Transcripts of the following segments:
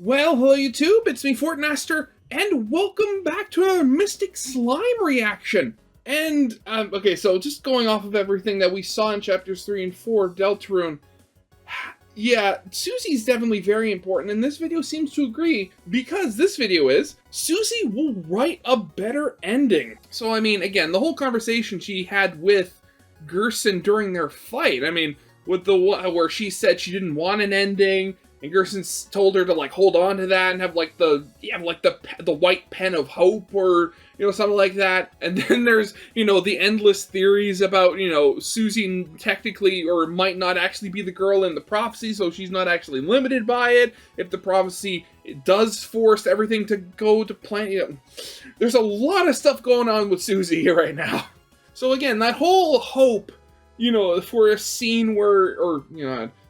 Well, hello YouTube, it's me, Fortnaster, and welcome back to another Mystic Slime reaction. And, okay, so just going off of everything that we saw in chapters 3 and 4 of Deltarune, yeah, Susie's definitely very important, and this video seems to agree, because this video is, Susie will write a better ending. So, I mean, again, the whole conversation she had with Gerson during their fight, I mean, with the where she said she didn't want an ending, and Gerson told her to like hold on to that and have like the white pen of hope, or something like that. And then there's the endless theories about Susie technically or might not actually be the girl in the prophecy, so she's not actually limited by it. If the prophecy does force everything to go to plan, there's a lot of stuff going on with Susie here right now. So again, that whole hope, for a scene where,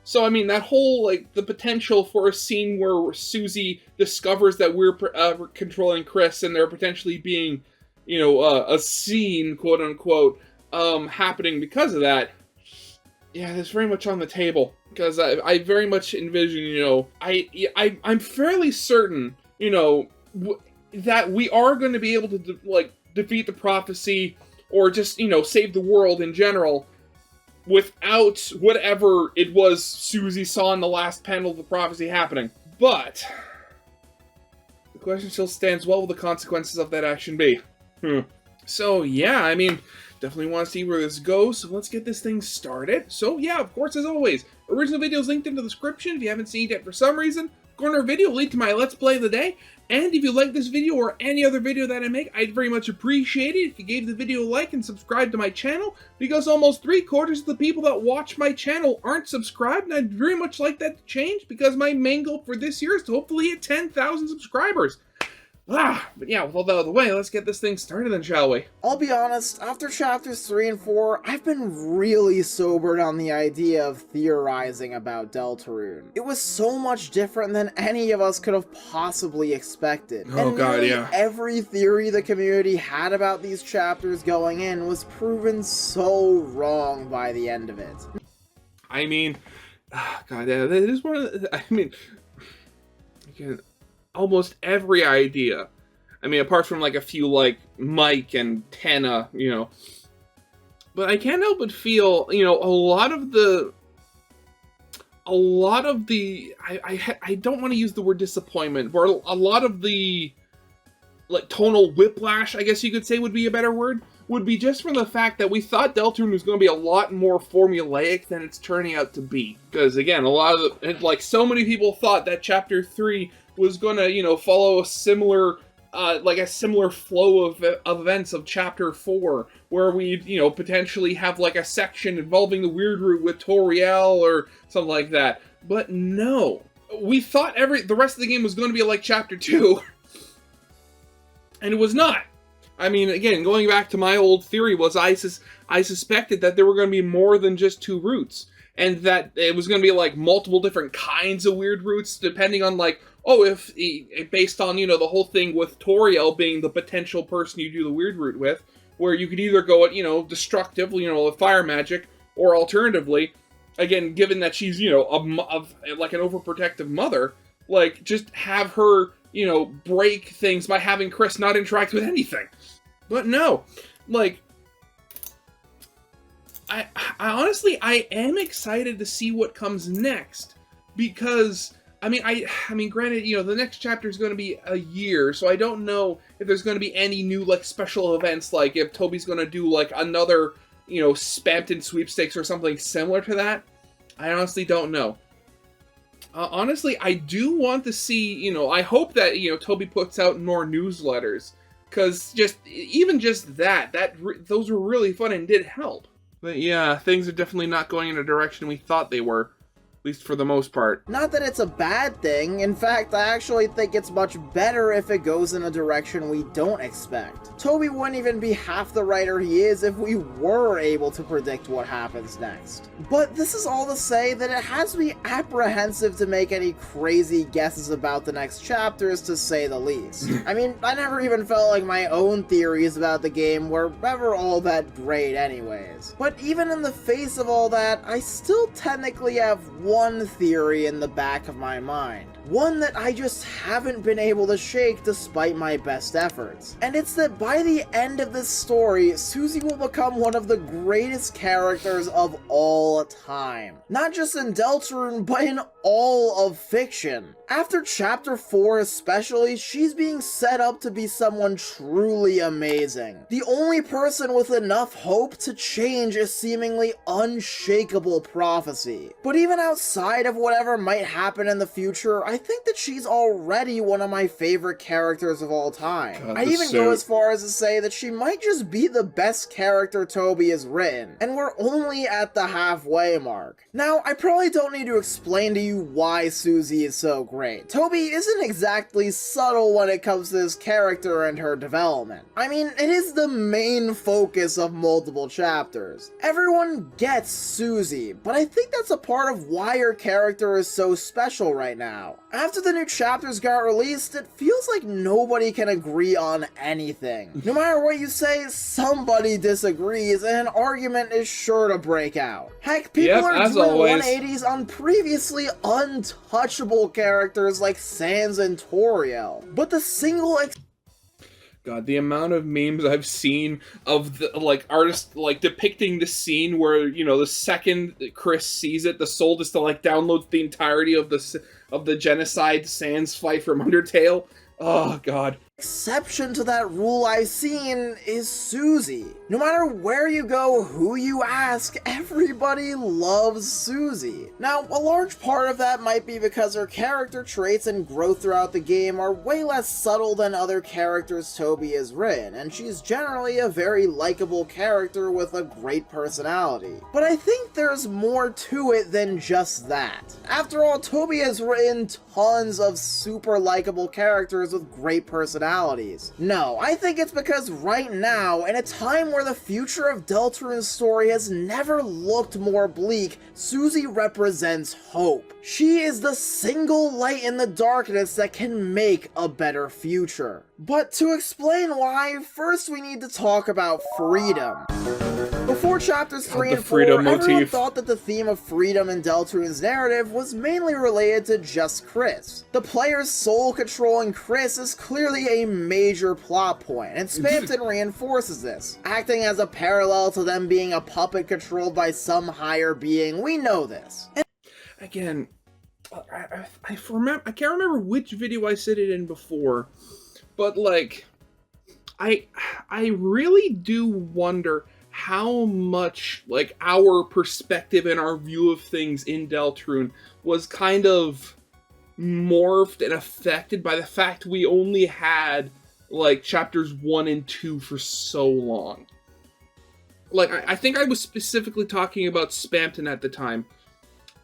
so, I mean, that whole, the potential for a scene where Susie discovers that we're controlling Chris and there potentially being, a scene, quote-unquote, happening because of that, yeah, that's very much on the table. Because I very much envision, I'm fairly certain, that we are going to be able to, defeat the prophecy or just, save the world in general, without whatever it was Susie saw in the last panel of the prophecy happening. But the question still stands, what will the consequences of that action be? So yeah, I mean, definitely want to see where this goes, so let's get this thing started. So yeah, of course, as always, original video is linked in the description if you haven't seen it yet for some reason. Corner video will lead to my Let's Play of the day. And if you like this video or any other video that I make, I'd very much appreciate it if you gave the video a like and subscribe to my channel, because almost 3/4 of the people that watch my channel aren't subscribed, and I'd very much like that to change, because my main goal for this year is to hopefully hit 10,000 subscribers. But yeah, with all that out of the way, let's get this thing started then, shall we? I'll be honest, after chapters 3 and 4, I've been really sobered on the idea of theorizing about Deltarune. It was so much different than any of us could have possibly expected. Oh god, yeah. Every theory the community had about these chapters going in was proven so wrong by the end of it. I mean, god, yeah, that is one of the, I mean, again, almost every idea, I mean, apart from like a few like Mike and Tana, but I can't help but feel, a lot of the I don't want to use the word disappointment, but a lot of the tonal whiplash, I guess you could say would be a better word, would be just from the fact that we thought Deltarune was going to be a lot more formulaic than it's turning out to be. Because again, a lot of so many people thought that chapter 3 was gonna, follow a similar, a similar flow of events of chapter 4, where we'd, potentially have a section involving the Weird Root with Toriel or something like that. But no, we thought the rest of the game was going to be like chapter 2, and it was not. I mean, again, going back to my old theory was I suspected that there were going to be more than just 2 roots, and that it was going to be multiple different kinds of weird roots, depending on if based on the whole thing with Toriel being the potential person you do the weird root with, where you could either go at destructive, fire magic, or alternatively, again, given that she's an overprotective mother, just have her break things by having Chris not interact with anything. But no, I honestly, I am excited to see what comes next, because I mean, granted, the next chapter is going to be a year, so I don't know if there's going to be any new special events, if Toby's going to do another Spamton sweepstakes or something similar to that. I honestly don't know. Honestly, I do want to see, I hope that Toby puts out more newsletters, because even just those were really fun and did help. But yeah, things are definitely not going in a direction we thought they were. At least for the most part. Not that it's a bad thing. In fact, I actually think it's much better if it goes in a direction we don't expect. Toby wouldn't even be half the writer he is if we were able to predict what happens next. But this is all to say that it has me apprehensive to make any crazy guesses about the next chapters, to say the least. I mean, I never even felt like my own theories about the game were ever all that great anyways. But even in the face of all that, I still technically have one theory in the back of my mind. One that I just haven't been able to shake despite my best efforts. And it's that by the end of this story, Susie will become one of the greatest characters of all time. Not just in Deltarune, but in all of fiction. After chapter 4 especially, she's being set up to be someone truly amazing. The only person with enough hope to change a seemingly unshakable prophecy. But even outside of whatever might happen in the future, I think that she's already one of my favorite characters of all time. God, I even go as far as to say that she might just be the best character Toby has written, and we're only at the halfway mark. Now, I probably don't need to explain to you why Susie is so great. Toby isn't exactly subtle when it comes to this character and her development. I mean, it is the main focus of multiple chapters. Everyone gets Susie, but I think that's a part of why her character is so special right now. After the new chapters got released, it feels like nobody can agree on anything. No matter what you say, somebody disagrees, and an argument is sure to break out. Heck, people are doing 180s on previously untouchable characters like Sans and Toriel. But the single God, the amount of memes I've seen of the artists depicting the scene where, you know, the second Chris sees it, the soul just downloads the entirety of the genocide Sans fight from Undertale. Oh God. exception to that rule I've seen is Susie. No matter where you go, who you ask, everybody loves Susie. Now, a large part of that might be because her character traits and growth throughout the game are way less subtle than other characters Toby has written, and she's generally a very likable character with a great personality. But I think there's more to it than just that. After all, Toby has written tons of super likable characters with great personalities. No, I think it's because right now, in a time where the future of Deltarune's story has never looked more bleak, Susie represents hope. She is the single light in the darkness that can make a better future. But to explain why, first we need to talk about freedom. Before chapters 3 and 4, everyone thought that the theme of freedom in Deltarune's narrative was mainly related to just Chris. The player's soul controlling Chris is clearly a major plot point, and Spamton reinforces this, acting as a parallel to them being a puppet controlled by some higher being. We know this. Again, I can't remember which video I said it in before, but like, I really do wonder how much like our perspective and our view of things in Deltarune was kind of morphed and affected by the fact we only had like chapters 1 and 2 for so long. Like, I think I was specifically talking about Spamton at the time,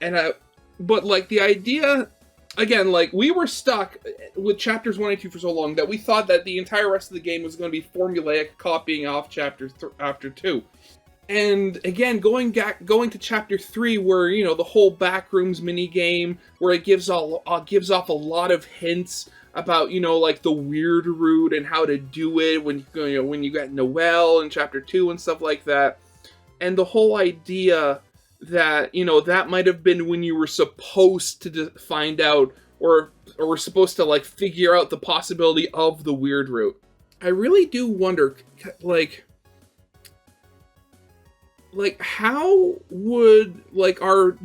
and but like the idea, again, like we were stuck with chapters 1 and 2 for so long that we thought that the entire rest of the game was going to be formulaic, copying off chapter after 2. And again, going to chapter 3, where, you know, the whole Backrooms minigame, where it gives off a lot of hints about, you know, like the weird route and how to do it when you got Noelle in chapter 2 and stuff like that. And the whole idea that, you know, that might have been when you were supposed to find out or were supposed to like figure out the possibility of the weird route. I really do wonder, like how would our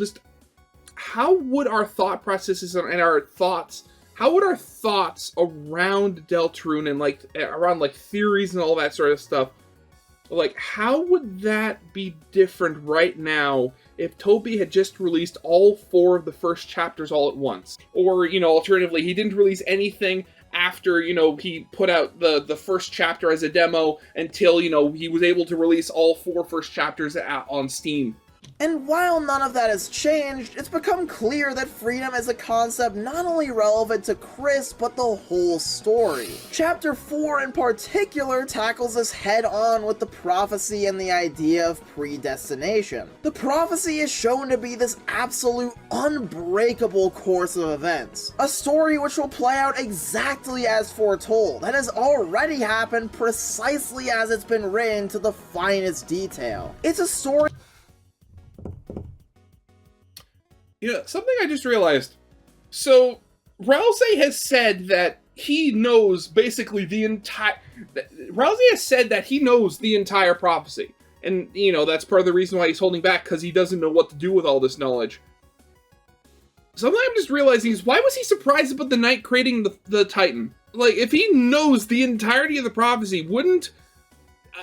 thought processes and our thoughts, how would our thoughts around Deltarune and like around like theories and all that sort of stuff, like how would that be different right now if Toby had just released all 4 of the first chapters all at once? Or, you know, alternatively, he didn't release anything after, you know, he put out the first chapter as a demo until, you know, he was able to release all 4 first chapters on Steam. And while none of that has changed, it's become clear that freedom is a concept not only relevant to Chris, but the whole story. Chapter 4 in particular tackles this head on with the prophecy and the idea of predestination. The prophecy is shown to be this absolute unbreakable course of events. A story which will play out exactly as foretold, and has already happened precisely as it's been written to the finest detail. It's a story Something I just realized. So, Rousey has said that he knows basically the entire... Rousey has said that he knows the entire prophecy. And, that's part of the reason why he's holding back, because he doesn't know what to do with all this knowledge. Something I'm just realizing is, why was he surprised about the Knight creating the Titan? Like, if he knows the entirety of the prophecy, wouldn't,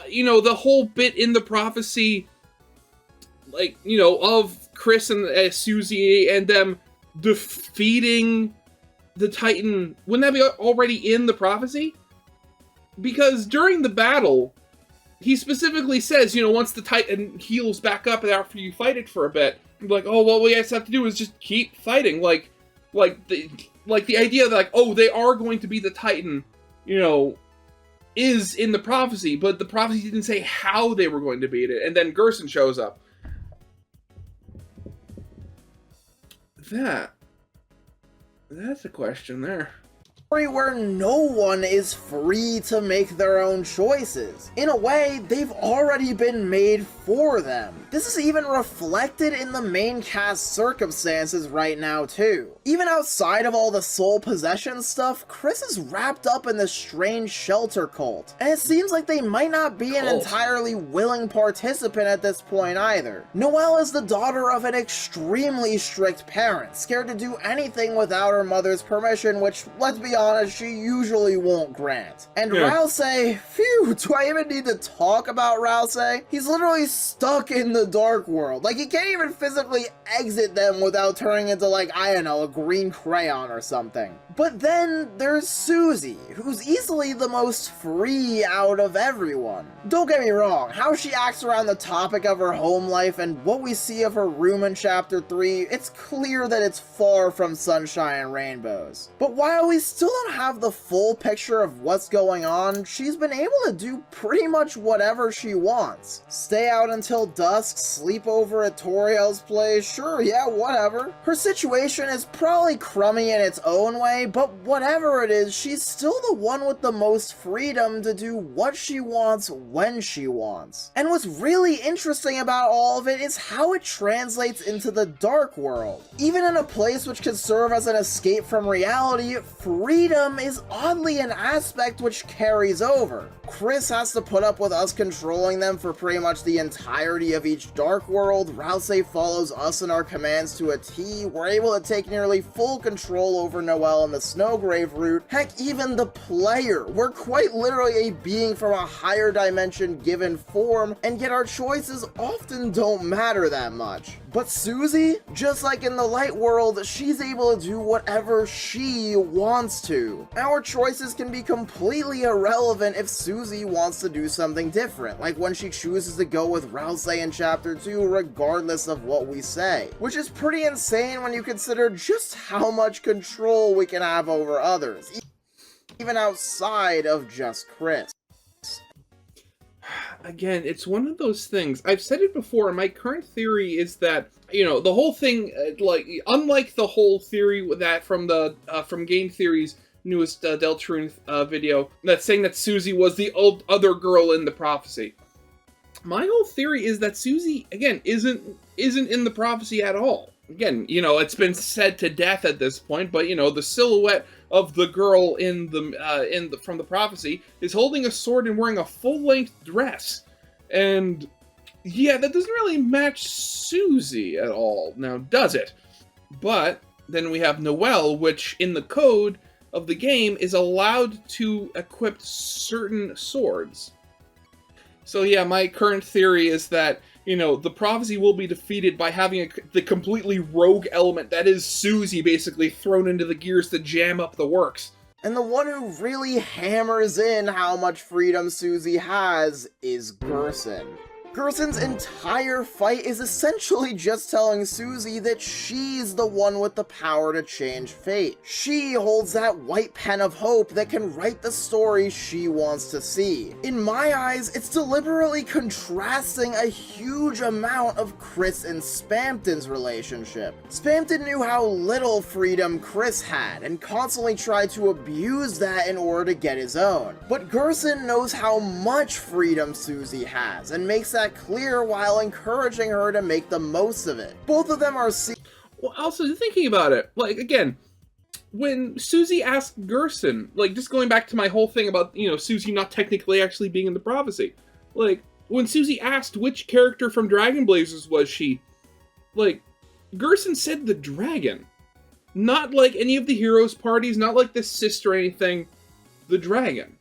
the whole bit in the prophecy, like, of Chris and Susie and them defeating the Titan, wouldn't that be already in the prophecy? Because during the battle, he specifically says, once the Titan heals back up after you fight it for a bit, like, oh, what we guys have to do is just keep fighting. Like the idea that, they are going to be the Titan, is in the prophecy, but the prophecy didn't say how they were going to beat it. And then Gerson shows up. That's a question there. Where no one is free to make their own choices. In a way, they've already been made for them. This is even reflected in the main cast circumstances right now too. Even outside of all the soul possession stuff, Chris is wrapped up in this strange shelter cult, and it seems like they might not be an entirely willing participant at this point either. Noelle is the daughter of an extremely strict parent, scared to do anything without her mother's permission, which, let's be honest, she usually won't grant. And Rousey, phew, do I even need to talk about Rousey? He's literally stuck in the dark world. Like, he can't even physically exit them without turning into, like, I don't know, a green crayon or something. But then there's Susie, who's easily the most free out of everyone. Don't get me wrong, how she acts around the topic of her home life and what we see of her room in Chapter 3, it's clear that it's far from sunshine and rainbows. But while we still don't have the full picture of what's going on, she's been able to do pretty much whatever she wants. Stay out until dusk, sleep over at Toriel's place, sure, yeah, whatever. Her situation is probably crummy in its own way, but whatever it is, she's still the one with the most freedom to do what she wants when she wants. And what's really interesting about all of it is how it translates into the dark world. Even in a place which could serve as an escape from reality, freedom is oddly an aspect which carries over. Chris has to put up with us controlling them for pretty much the entirety of each dark world. Rousey follows us and our commands to a T. We're able to take nearly full control over Noelle and the Snowgrave route. Heck, even the player. We're quite literally a being from a higher dimension given form, and yet our choices often don't matter that much. But Susie, just like in the light world, she's able to do whatever she wants to. Our choices can be completely irrelevant if Susie wants to do something different, like when she chooses to go with Rousey in Chapter 2 regardless of what we say. Which is pretty insane when you consider just how much control we can have over others, even outside of just Chris. Again, it's one of those things. I've said it before, and my current theory is that, the whole thing, unlike the whole theory that from Game Theory's newest Deltarune video, that's saying that Susie was the other girl in the prophecy. My whole theory is that Susie, again, isn't in the prophecy at all. Again, it's been said to death at this point, but, the silhouette of the girl from the prophecy is holding a sword and wearing a full-length dress. And, yeah, that doesn't really match Susie at all, now does it? But then we have Noelle, which in the code of the game is allowed to equip certain swords. So yeah, my current theory is that, the prophecy will be defeated by having the completely rogue element that is Susie basically thrown into the gears to jam up the works. And the one who really hammers in how much freedom Susie has is Gerson. Gerson's entire fight is essentially just telling Susie that she's the one with the power to change fate. She holds that white pen of hope that can write the story she wants to see. In my eyes, it's deliberately contrasting a huge amount of Chris and Spamton's relationship. Spamton knew how little freedom Chris had and constantly tried to abuse that in order to get his own. But Gerson knows how much freedom Susie has and makes that clear while encouraging her to make the most of it. Both of them are Well, also, thinking about it, like, again, when Susie asked Gerson, like, just going back to my whole thing about, Susie not technically actually being in the prophecy, like, when Susie asked which character from Dragon Blazers was she, like, Gerson said the dragon. Not like any of the heroes' parties, not like the sister or anything. The dragon.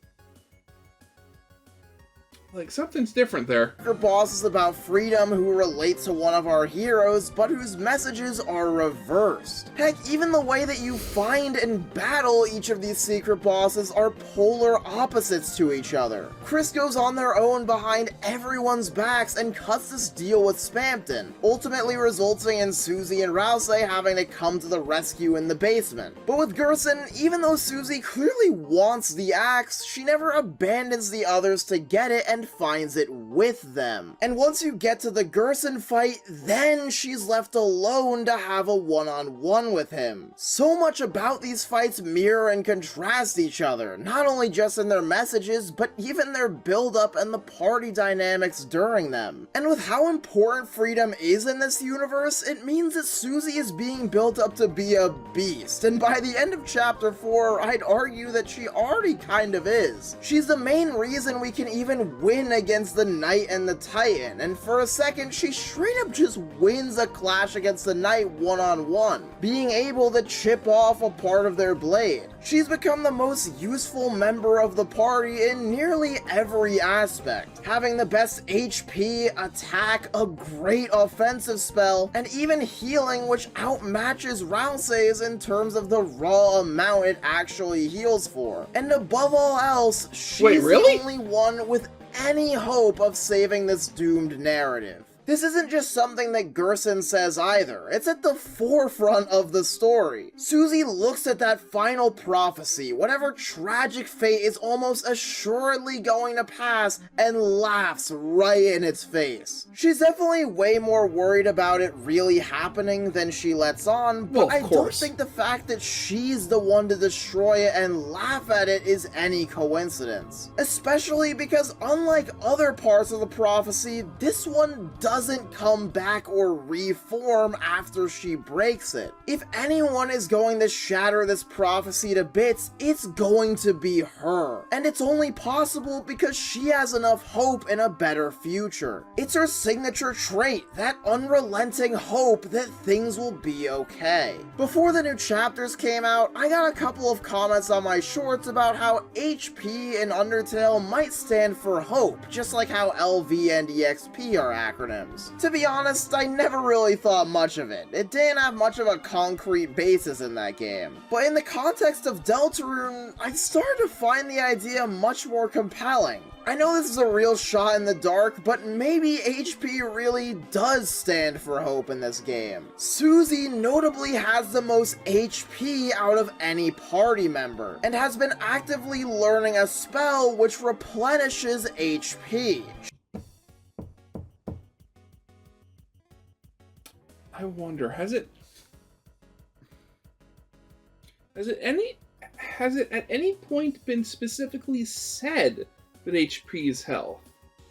Like, something's different there. Our boss is about freedom who relates to one of our heroes, but whose messages are reversed. Heck, even the way that you find and battle each of these secret bosses are polar opposites to each other. Chris goes on their own behind everyone's backs and cuts this deal with Spampton, ultimately resulting in Susie and Rousey having to come to the rescue in the basement. But with Gerson, even though Susie clearly wants the axe, she never abandons the others to get it and finds it with them. And once you get to the Gerson fight, then she's left alone to have a one-on-one with him. So much about these fights mirror and contrast each other, not only just in their messages, but even their build-up and the party dynamics during them. And with how important freedom is in this universe, it means that Susie is being built up to be a beast, and by the end of chapter 4, I'd argue that she already kind of is. She's the main reason we can even win against the Knight and the Titan, and for a second she straight up just wins a clash against the Knight one-on-one, being able to chip off a part of their blade. She's become the most useful member of the party in nearly every aspect, having the best HP, attack, a great offensive spell, and even healing, which outmatches Rousey's in terms of the raw amount it actually heals for. And above all else, she's the only one with any hope of saving this doomed narrative. This isn't just something that Gerson says either, it's at the forefront of the story. Susie looks at that final prophecy, whatever tragic fate is almost assuredly going to pass, and laughs right in its face. She's definitely way more worried about it really happening than she lets on, but I don't think the fact that she's the one to destroy it and laugh at it is any coincidence. Especially because unlike other parts of the prophecy, this one doesn't come back or reform after she breaks it. If anyone is going to shatter this prophecy to bits, it's going to be her. And it's only possible because she has enough hope in a better future. It's her signature trait, that unrelenting hope that things will be okay. Before the new chapters came out, I got a couple of comments on my shorts about how HP in Undertale might stand for hope, just like how LV and EXP are acronyms. To be honest, I never really thought much of it. It didn't have much of a concrete basis in that game. But in the context of Deltarune, I started to find the idea much more compelling. I know this is a real shot in the dark, but maybe HP really does stand for hope in this game. Susie notably has the most HP out of any party member, and has been actively learning a spell which replenishes HP. I wonder, has it at any point been specifically said that HP is health?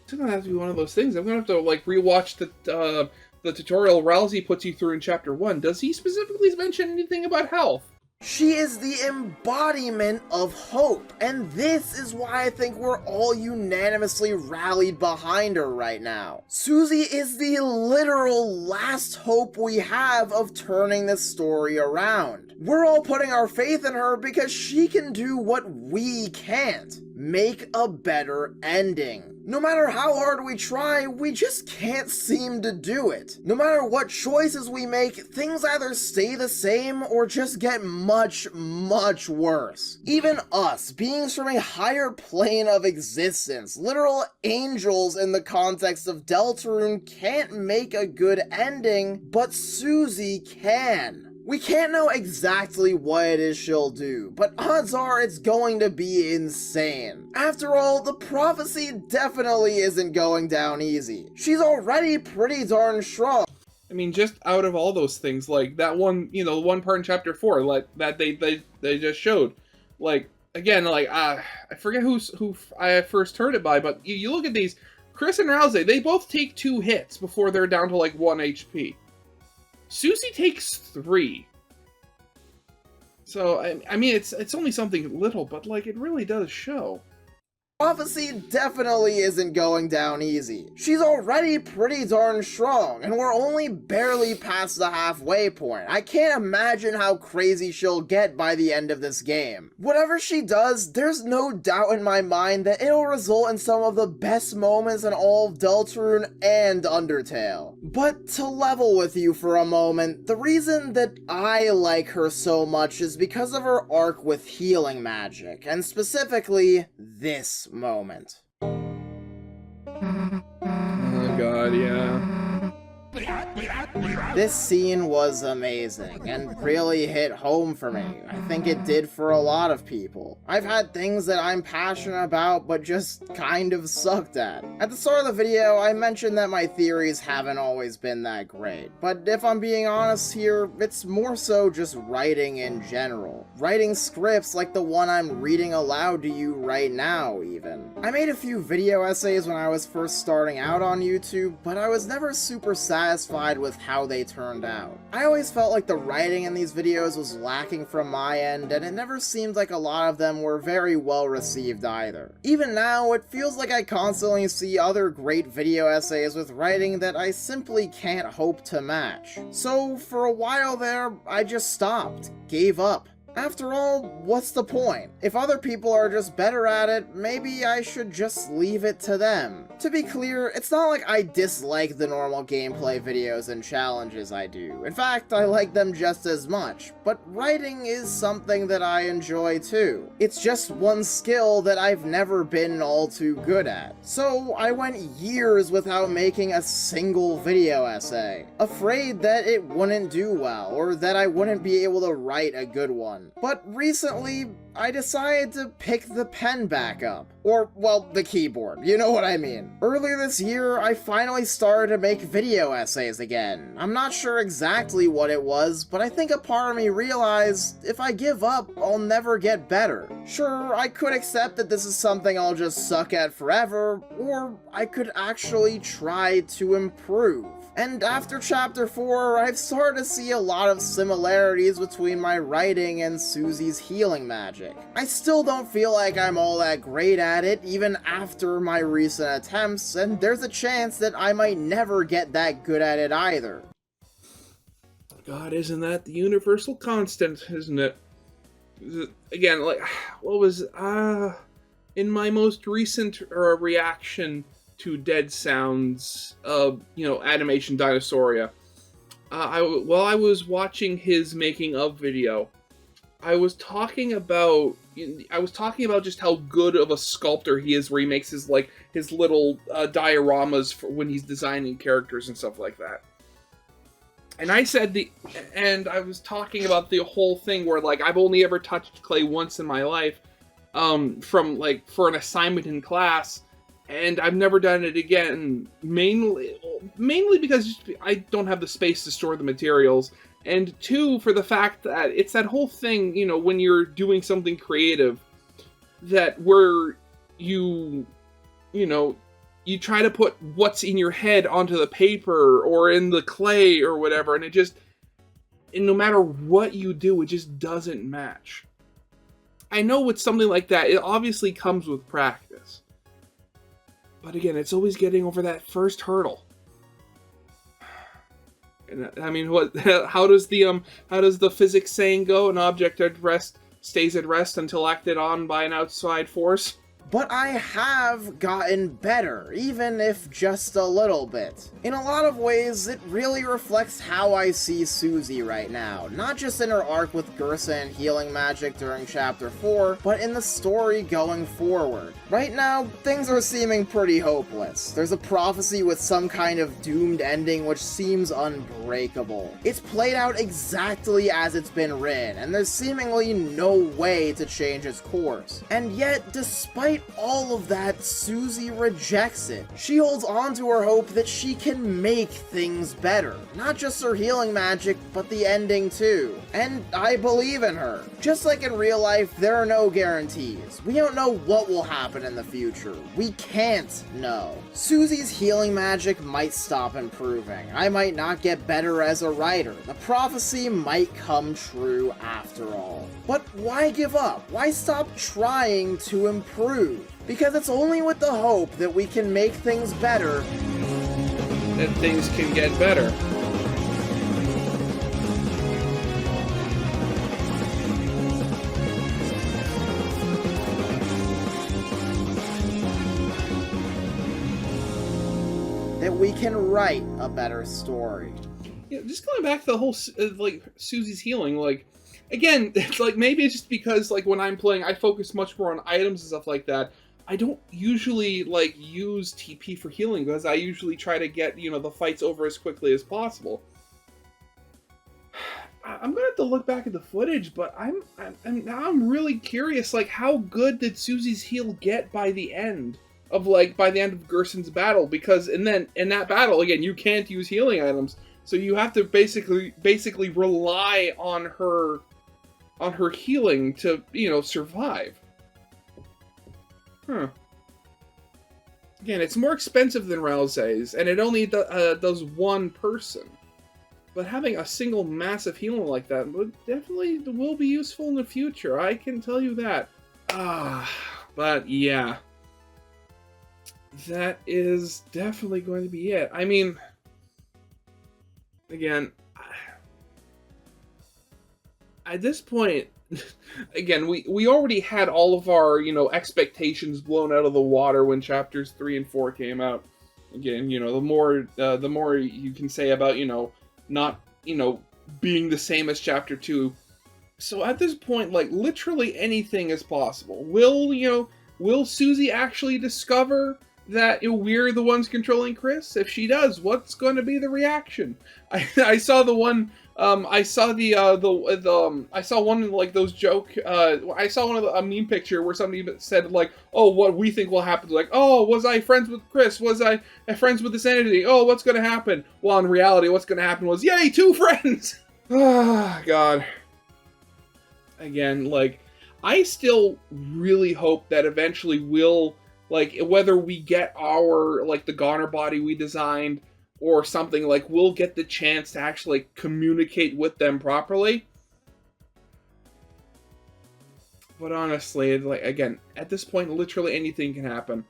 It's gonna have to be one of those things. I'm gonna have to like rewatch the tutorial Rousey puts you through in chapter 1. Does he specifically mention anything about health? She is the embodiment of hope, and this is why I think we're all unanimously rallied behind her right now. Susie is the literal last hope we have of turning this story around. We're all putting our faith in her because she can do what we can't: make a better ending. No matter how hard we try, we just can't seem to do it. No matter what choices we make, things either stay the same or just get much, much worse. Even us, beings from a higher plane of existence, literal angels in the context of Deltarune, can't make a good ending, but Susie can. We can't know exactly what it is she'll do, but odds are it's going to be insane. After all, the prophecy definitely isn't going down easy. She's already pretty darn strong. I mean, just out of all those things, like that one, one part in chapter 4, like that they just showed, like again, like I forget who I first heard it by, but you look at these, Chris and Rousey, they both take 2 hits before they're down to like 1 HP. Susie takes 3. So, I mean, it's only something little, but, like, it really does show. Prophecy definitely isn't going down easy. She's already pretty darn strong, and we're only barely past the halfway point. I can't imagine how crazy she'll get by the end of this game. Whatever she does, there's no doubt in my mind that it'll result in some of the best moments in all of Deltarune and Undertale. But to level with you for a moment, the reason that I like her so much is because of her arc with healing magic, and specifically this moment. Oh god, yeah. This scene was amazing and really hit home for me. I think it did for a lot of people. I've had things that I'm passionate about but just kind of sucked at. At the start of the video, I mentioned that my theories haven't always been that great, but if I'm being honest here, it's more so just writing in general. Writing scripts like the one I'm reading aloud to you right now, even. I made a few video essays when I was first starting out on YouTube, but I was never super satisfied with how they turned out. I always felt like the writing in these videos was lacking from my end, and it never seemed like a lot of them were very well received either. Even now, it feels like I constantly see other great video essays with writing that I simply can't hope to match. So for a while there, I just stopped, gave up. After all, what's the point? If other people are just better at it, maybe I should just leave it to them. To be clear, it's not like I dislike the normal gameplay videos and challenges I do. In fact, I like them just as much, but writing is something that I enjoy too. It's just one skill that I've never been all too good at. So I went years without making a single video essay, afraid that it wouldn't do well, or that I wouldn't be able to write a good one. But recently, I decided to pick the pen back up. Or, well, the keyboard, you know what I mean. Earlier this year, I finally started to make video essays again. I'm not sure exactly what it was, but I think a part of me realized if I give up, I'll never get better. Sure, I could accept that this is something I'll just suck at forever, or I could actually try to improve. And after chapter 4, I've started to see a lot of similarities between my writing and Susie's healing magic. I still don't feel like I'm all that great at it, even after my recent attempts, and there's a chance that I might never get that good at it either. God, isn't that the universal constant, isn't it? Again, like, what was, in my most recent reaction to Dead Sound's, animation Dinosauria, while I was watching his making of video, I was talking about just how good of a sculptor he is, where he makes his little dioramas for when he's designing characters and stuff like that. And I was talking about the whole thing where, like, I've only ever touched clay once in my life, for an assignment in class, and I've never done it again, mainly because I don't have the space to store the materials, and 2, for the fact that it's that whole thing, when you're doing something creative, that where you try to put what's in your head onto the paper or in the clay or whatever, and no matter what you do, it just doesn't match. I know with something like that, it obviously comes with practice. But again, it's always getting over that first hurdle. And I mean, how does the physics saying go? An object at rest stays at rest until acted on by an outside force? But I have gotten better, even if just a little bit. In a lot of ways, it really reflects how I see Susie right now, not just in her arc with Gersa and healing magic during chapter 4, but in the story going forward. Right now, things are seeming pretty hopeless. There's a prophecy with some kind of doomed ending which seems unbreakable. It's played out exactly as it's been written, and there's seemingly no way to change its course. And yet, despite despite all of that, Susie rejects it. She holds on to her hope that she can make things better. Not just her healing magic, but the ending too. And I believe in her. Just like in real life, there are no guarantees. We don't know what will happen in the future. We can't know. Susie's healing magic might stop improving. I might not get better as a writer. The prophecy might come true after all. But why give up? Why stop trying to improve? Because it's only with the hope that we can make things better that things can get better. that we can write a better story. Yeah, just going back to the whole like Susie's healing, like again, it's like maybe it's just because like when I'm playing, I focus much more on items and stuff like that. I don't usually like use TP for healing because I usually try to get, you know, the fights over as quickly as possible. I'm gonna have to look back at the footage, but I'm really curious, like how good did Susie's heal get by the end of Gerson's battle? Because in that battle again, you can't use healing items, so you have to basically rely on her healing to, you know, survive. Again, it's more expensive than Rousey's, and it only does one person. But having a single massive healing like that definitely will be useful in the future. I can tell you that. But yeah. That is definitely going to be it. I mean, again, at this point, again, we already had all of our, you know, expectations blown out of the water when chapters 3 and 4 came out. Again, you know, the more you can say about, you know, not, you know, being the same as chapter 2. So at this point, like, literally anything is possible. Will Susie actually discover that, you know, we're the ones controlling Chris? If she does, what's going to be the reaction? I saw the one. I saw I saw one of like those joke. I saw one of a meme picture where somebody said like, "Oh, what we think will happen." Like, "Oh, was I friends with Chris? Was I friends with this entity? Oh, what's going to happen?" Well, in reality, what's going to happen was, "Yay, 2 friends!" Ah, God. Again, like, I still really hope that eventually we'll, like, whether we get our, like, the Goner body we designed or something, like, we'll get the chance to actually communicate with them properly. But honestly, like, again, at this point, literally anything can happen.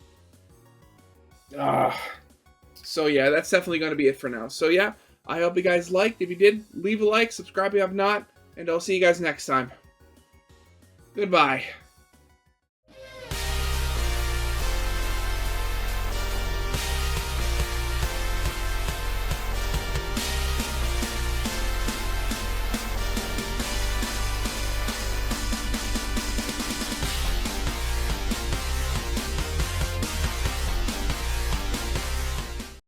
So yeah, that's definitely going to be it for now. So yeah, I hope you guys liked. If you did, leave a like, subscribe if you have not, and I'll see you guys next time. Goodbye.